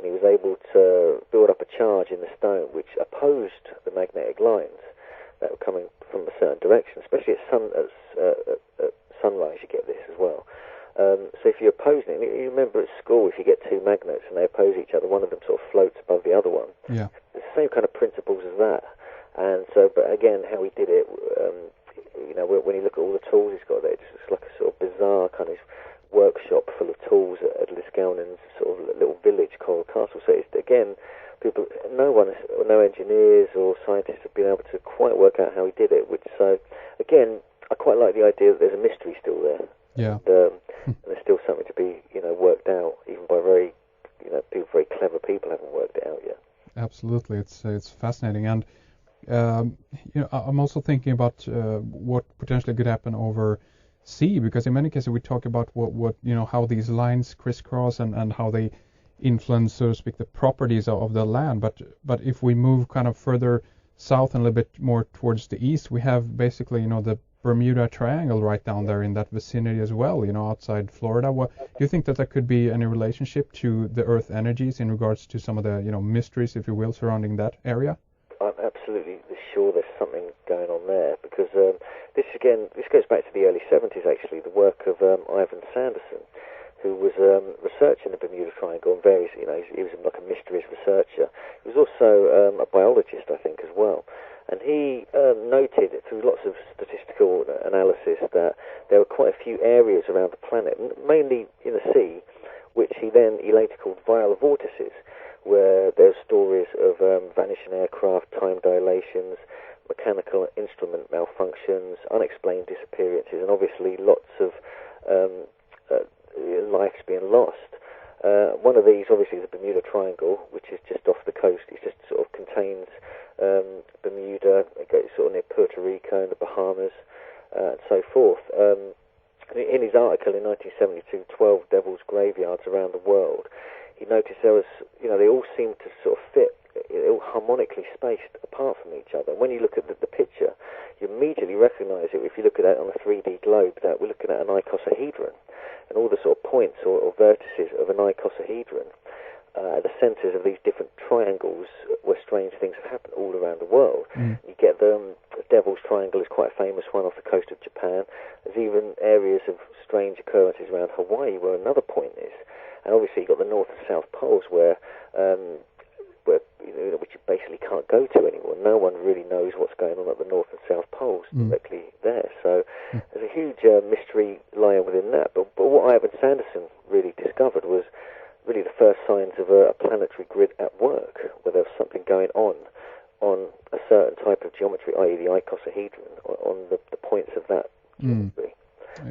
and he was able to build up a charge in the stone which opposed the magnetic lines that were coming from a certain direction, especially at sunrise you get this as well. So if you're opposing it, you remember at school if you get two magnets and they oppose each other, one of them sort of floats above the other one. Yeah. It's the same kind of principles as that. And so, but again, how he did it, when you look at all the tools he's got there, it's like a sort of bizarre kind of workshop full of tools at Liscalnan's sort of little village, Coral Castle. So it's, again, no engineers or scientists have been able to quite work out how he did it. So again, I quite like the idea that there's a mystery still there. Yeah. And there's still something to be, worked out, even by very clever people haven't worked it out yet. Absolutely, it's fascinating, and I'm also thinking about what potentially could happen over sea, because in many cases we talk about what how these lines crisscross and how they influence, so to speak, the properties of the land. But if we move kind of further south and a little bit more towards the east, we have basically the Bermuda Triangle right down there in that vicinity as well, outside Florida. Do you think that there could be any relationship to the Earth energies in regards to some of the mysteries, if you will, surrounding that area? I'm absolutely sure there's something going on there, because this goes back to the early 70s actually, the work of Ivan Sanderson, who was researching the Bermuda Triangle and various, he was like a mysterious researcher. He was also a biologist, I think, as well. And he noted through lots of statistical analysis that there were quite a few areas around the planet, mainly in the sea, which he later called viral vortices, where there's stories of vanishing aircraft, time dilations, mechanical instrument malfunctions, unexplained disappearances, and obviously lots of lives being lost. One of these, obviously, is the Bermuda Triangle, which is just off the coast. It just sort of contains Bermuda, it goes sort of near Puerto Rico and the Bahamas, and so forth. In his article in 1972, 12 Devil's Graveyards Around the World, he noticed there was, they all seemed to sort of fit, all harmonically spaced apart from each other. When you look at the picture, you immediately recognize it if you look at it on a 3D globe, that we're looking at an icosahedron, and all the sort of points or vertices of an icosahedron at the centers of these different triangles where strange things have happened all around the world. You get the Devil's Triangle is quite a famous one off the coast of Japan. There's even areas of strange occurrences around Hawaii where another point is. And obviously you've got the North and South Poles where which you basically can't go to anymore. No one really knows what's going on at the North and South Poles directly there. So there's a huge mystery lying within that. But what Ivan Sanderson really discovered was really the first signs of a planetary grid at work, where there was something going on a certain type of geometry, i.e. the icosahedron, on the points of that geometry.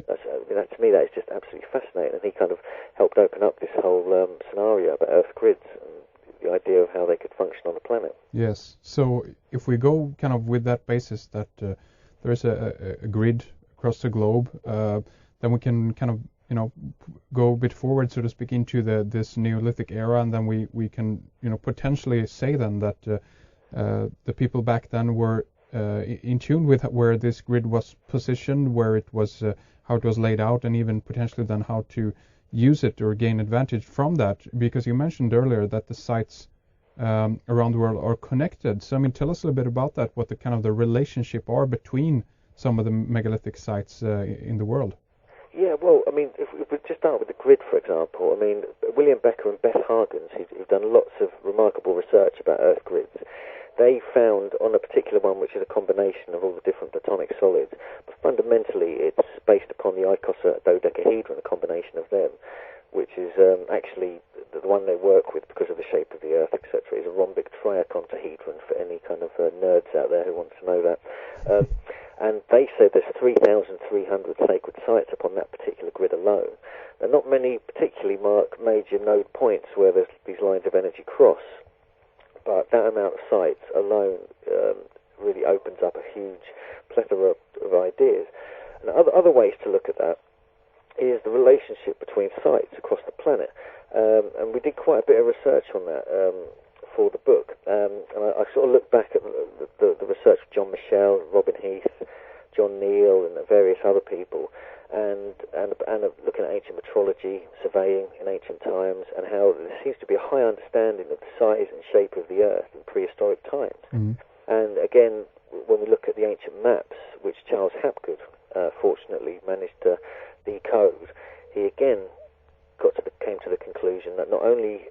That, to me, that is just absolutely fascinating, and he kind of helped open up this whole scenario about Earth grids and the idea of how they could function on the planet. Yes. So if we go kind of with that basis that there is a grid across the globe, then we can kind of go a bit forward, so to speak, into this Neolithic era, and then we can potentially say then that the people back then were in tune with where this grid was positioned, where it was, how it was laid out, and even potentially then how to use it or gain advantage from that. Because you mentioned earlier that the sites around the world are connected. So tell us a little bit about that. What the kind of the relationship are between some of the megalithic sites in the world. Yeah, well, if we just start with the grid, for example, William Becker and Beth Hargens, who've done lots of remarkable research about Earth grids, they found on a particular one, which is a combination of all the different platonic solids, but fundamentally it's based upon the icosahedron, a combination of them, which is actually the one they work with because of the shape of the Earth, etc., is a rhombic triacontahedron, for any kind of nerds out there who want to know that. And they say there's 3,300 sacred sites upon that particular grid alone. There are not many particularly marked major node points where there's these lines of energy cross, but that amount of sites alone really opens up a huge plethora of ideas. And other ways to look at that is the relationship between sites across the planet. And we did quite a bit of research on that for the book. And I sort of looked back at the research of John Michell, Robin Heath, John Neal and various other people, and looking at ancient metrology, surveying in ancient times, and how there seems to be a high understanding of the size and shape of the Earth in prehistoric times. Mm-hmm. And again, when we look at the ancient maps, which Charles Hapgood fortunately managed to decode, he again came to the conclusion that not only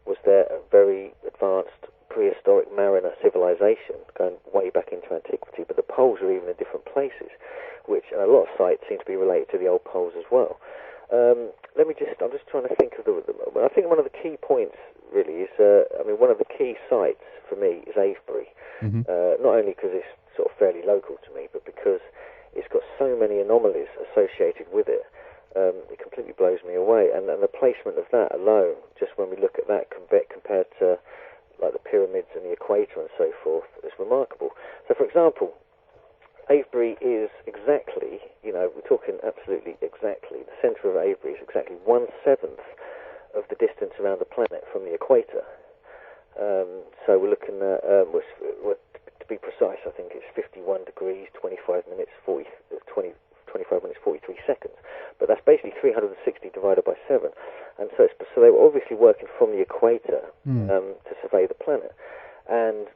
was there a very advanced prehistoric mariner civilization going way back into antiquity, but the poles are even in different places, which a lot of sites seem to be related to the old poles as well. I'm just trying to think of I think one of the key points really is, one of the key sites for me is Avebury. Mm-hmm. Not only because it's sort of fairly local to me, but because it's got so many anomalies associated with it. It completely blows me away, and the placement of that alone, just when we look at that compared to like the pyramids and the equator and so forth, is remarkable. So, for example, Avebury is exactly, we're talking absolutely exactly, the centre of Avebury is exactly 1/7 of the distance around the planet from the equator. So we're looking at, to be precise, I think it's 51 degrees, 25 minutes, 43 seconds. But that's basically 360 divided by 7. And so they were obviously working from the equator to survey the planet. And,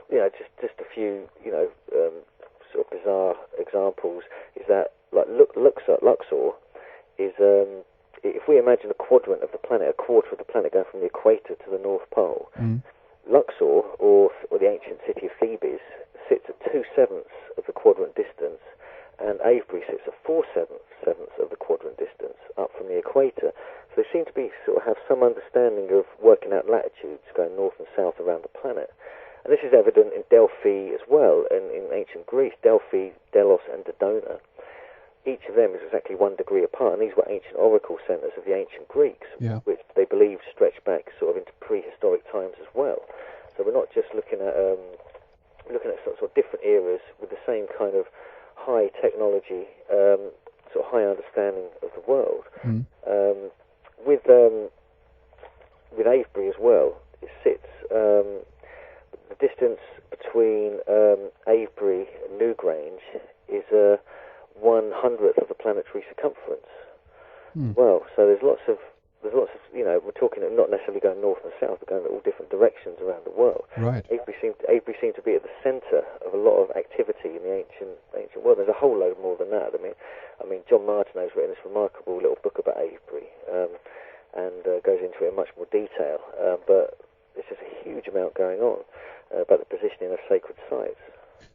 just a few, sort of bizarre examples is that, like, Luxor is, if we imagine a quadrant of the planet, a quarter of the planet going from the equator to the North Pole, Luxor, or the ancient city of Thebes, sits at 2/7 of the quadrant distance, and Avebury sits at 4/7 of the quadrant distance up from the equator. So they seem to be sort of have some understanding of working out latitudes going north and south around the planet. And this is evident in Delphi as well, and in ancient Greece, Delphi, Delos, and Dodona. Each of them is exactly 1 degree apart, and these were ancient oracle centres of the ancient Greeks, which they believed stretched back sort of into prehistoric times as well. So we're not just looking at sort of different eras with the same kind of high technology, sort of high understanding of the world. With Avebury as well, it sits the distance between Avebury and Newgrange is 1/100th of the planetary circumference. Well, so there's lots of we're talking not necessarily going north and south, but going in all different directions around the world. Right. Avebury seemed to be at the centre of a lot of activity in the ancient world. There's a whole load more than that. I mean, John Martineau's written this remarkable little book about Avebury, and goes into it in much more detail. But there's just a huge amount going on about the positioning of sacred sites.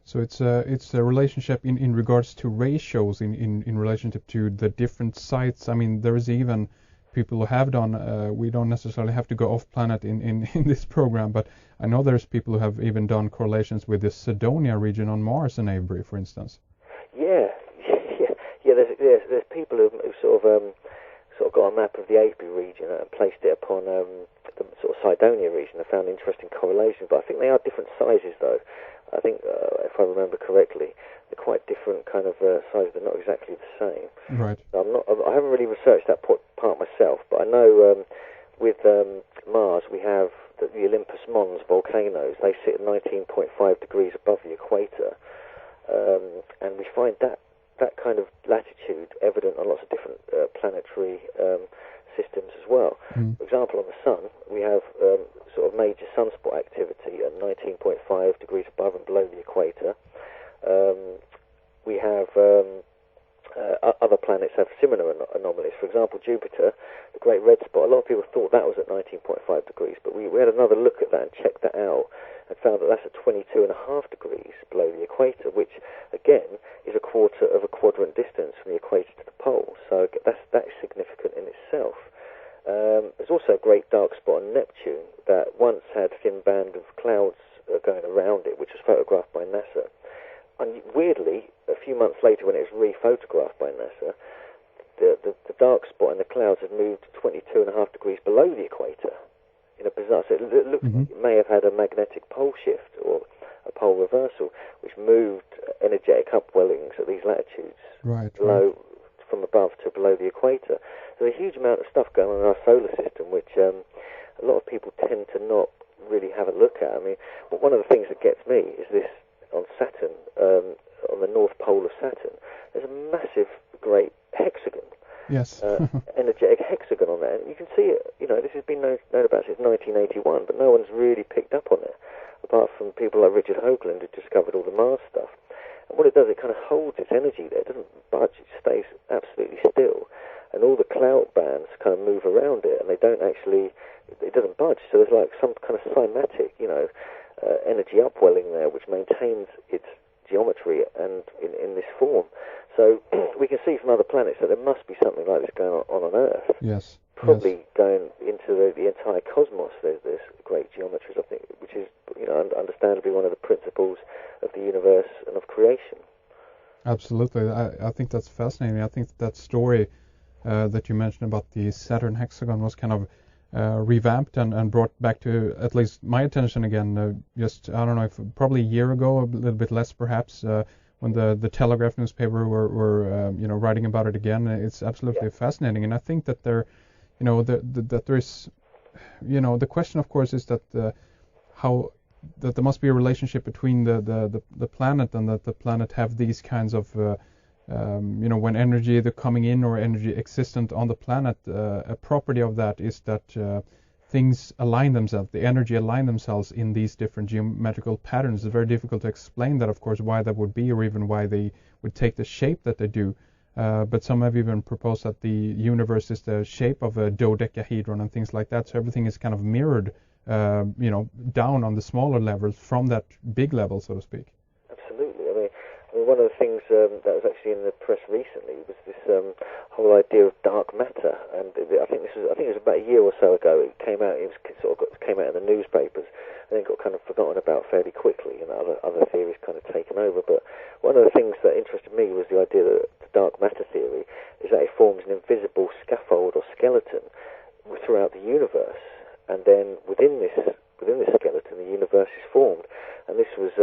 So it's a relationship in regards to ratios in relationship to the different sites. I mean, there is even people who have done, we don't necessarily have to go off planet in this program, but I know there's people who have even done correlations with the Cydonia region on Mars and Avebury, for instance. Yeah. There's people who sort of got a map of the Avebury region and placed it upon the sort of Cydonia region and found interesting correlations. But I think they are different sizes, though. I think, if I remember correctly, they're quite different kind of sizes. They're not exactly the same. Right. I haven't really researched that part myself, but I know with Mars we have the Olympus Mons volcanoes. They sit at 19.5 degrees above the equator, and we find that kind of latitude evident on lots of different planetary systems as well. For example, on the Sun, we have sort of major sunspot activity at 19.5 degrees above and below the equator. We have other planets have similar anomalies. For example, Jupiter, the Great Red Spot, a lot of people thought that was at 19.5 degrees, but we had another look at that and checked that out and found that that's at 22.5 degrees below the equator, which, again, is a quarter of a quadrant distance from the equator to the pole. So that is significant in itself. There's also a great dark spot on Neptune that once had a thin band of clouds going around it, which was photographed by NASA. And weirdly, a few months later, when it was re-photographed by NASA, the dark spot in the clouds had moved 22.5 degrees below the equator in a bizarre... So it looks like it may have had a magnetic pole shift or a pole reversal, which moved energetic upwellings at these latitudes from above to below the equator. So there's a huge amount of stuff going on in our solar system, which a lot of people tend to not really have a look at. I mean, one of the things that gets me is this on Saturn, on the north pole of Saturn, there's a massive, great hexagon. Yes. Energetic hexagon on there. And you can see it, this has been known about since 1981, but no one's really picked up on it, apart from people like Richard Hoagland who discovered all the Mars stuff. And what it does, it kind of holds its energy there. It doesn't budge, it stays absolutely still. And all the cloud bands kind of move around it, and they don't actually, it doesn't budge. So there's like some kind of cymatic, energy upwelling there, which maintains its geometry and in this form. So we can see from other planets that there must be something like this going on Earth. Yes. Probably going into the entire cosmos. There's great geometries, I think, which is understandably one of the principles of the universe and of creation. Absolutely. I think that's fascinating. I think that story that you mentioned about the Saturn hexagon was kind of revamped and brought back to at least my attention again. Just, I don't know, if probably a year ago, a little bit less perhaps, when the Telegraph newspaper were writing about it again. It's absolutely fascinating, and I think that there is, the question, of course, is that that there must be a relationship between the planet, and that the planet have these kinds of when energy either coming in or energy existent on the planet, a property of that is that things align themselves, the energy align themselves in these different geometrical patterns. It's very difficult to explain that, of course, why that would be, or even why they would take the shape that they do. But some have even proposed that the universe is the shape of a dodecahedron and things like that. So everything is kind of mirrored, down on the smaller levels from that big level, so to speak. Absolutely. I mean, one of the things that was actually in the press recently was this whole idea of dark matter, and I think it was about a year or so ago. It came out. It came out in the newspapers, and then got kind of forgotten about fairly quickly, and other theories kind of taken over. But one of the things that interested me was the idea that the dark matter theory is that it forms an invisible scaffold or skeleton throughout the universe, and then within this skeleton, the universe is formed. And this was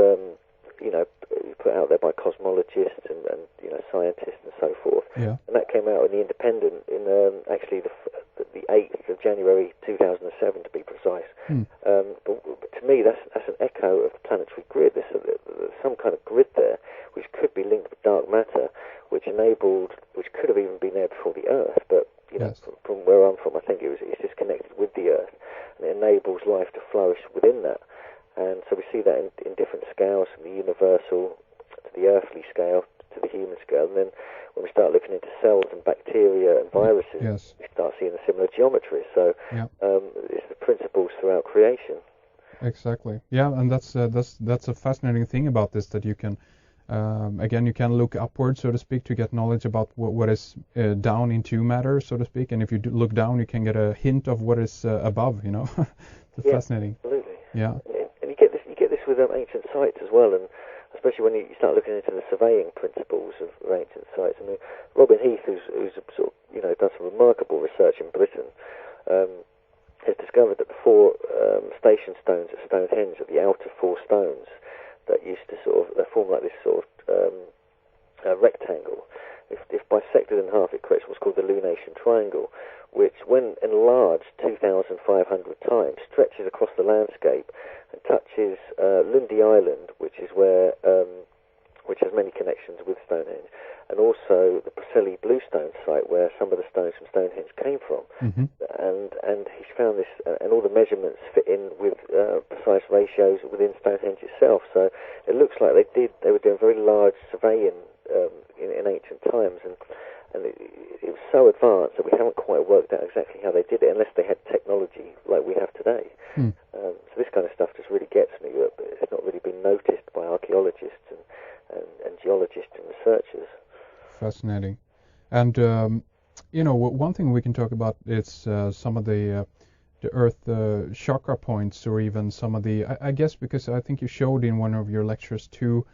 put out there by cosmologists and scientists and so forth. Yeah. And that came out in the Independent in actually the 8th of January 2007, to be precise. But to me, that's an echo of the planetary grid. There's some kind of grid there which could be linked with dark matter, which could have even been there before the Earth. But from where I'm from, I think it's just connected with the Earth, and it enables life to flourish within that. And so we see that in different scales, from the universal to the earthly scale to the human scale. And then when we start looking into cells and bacteria and viruses, we start seeing a similar geometry. So it's the principles throughout creation. Exactly. Yeah, and that's a fascinating thing about this, that you can you can look upward, so to speak, to get knowledge about what is down into matter, so to speak. And if you look down, you can get a hint of what is above. It's fascinating. Absolutely. Yeah. And you get this with ancient sites as well, and especially when you start looking into the surveying principles of ancient sites. I mean, Robin Heath, who's sort of done some remarkable research in Britain, has discovered that the four station stones at Stonehenge are the outer four stones that used to they form like this sort of rectangle. If bisected in half, it creates what's called the lunation triangle, which, when enlarged 2,500 times, stretches across the landscape and touches Lundy Island, which is which has many connections with Stonehenge, and also the Preseli Bluestone site, where some of the stones from Stonehenge came from. Mm-hmm. And he's found this, and all the measurements fit in with precise ratios within Stonehenge itself. So it looks like they were doing very large surveying in ancient times, and it was so advanced that we haven't quite worked out exactly how they did it, unless they had technology like we have today. So this kind of stuff just really gets me, but it's not really been noticed by archaeologists and geologists and researchers. Fascinating. And one thing we can talk about is some of the Earth chakra points, or even some of the, I guess, because I think you showed in one of your lectures too,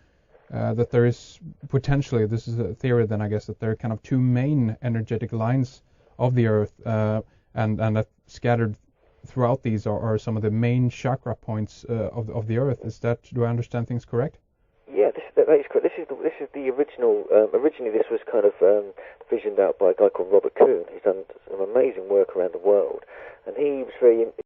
that there is potentially, this is a theory then, I guess, that there are kind of two main energetic lines of the Earth, and that scattered throughout these are some of the main chakra points of the Earth. Do I understand things correct? Yeah, that is correct. This is the original. Originally, this was kind of visioned out by a guy called Robert Kuhn, who's done some amazing work around the world, and he was very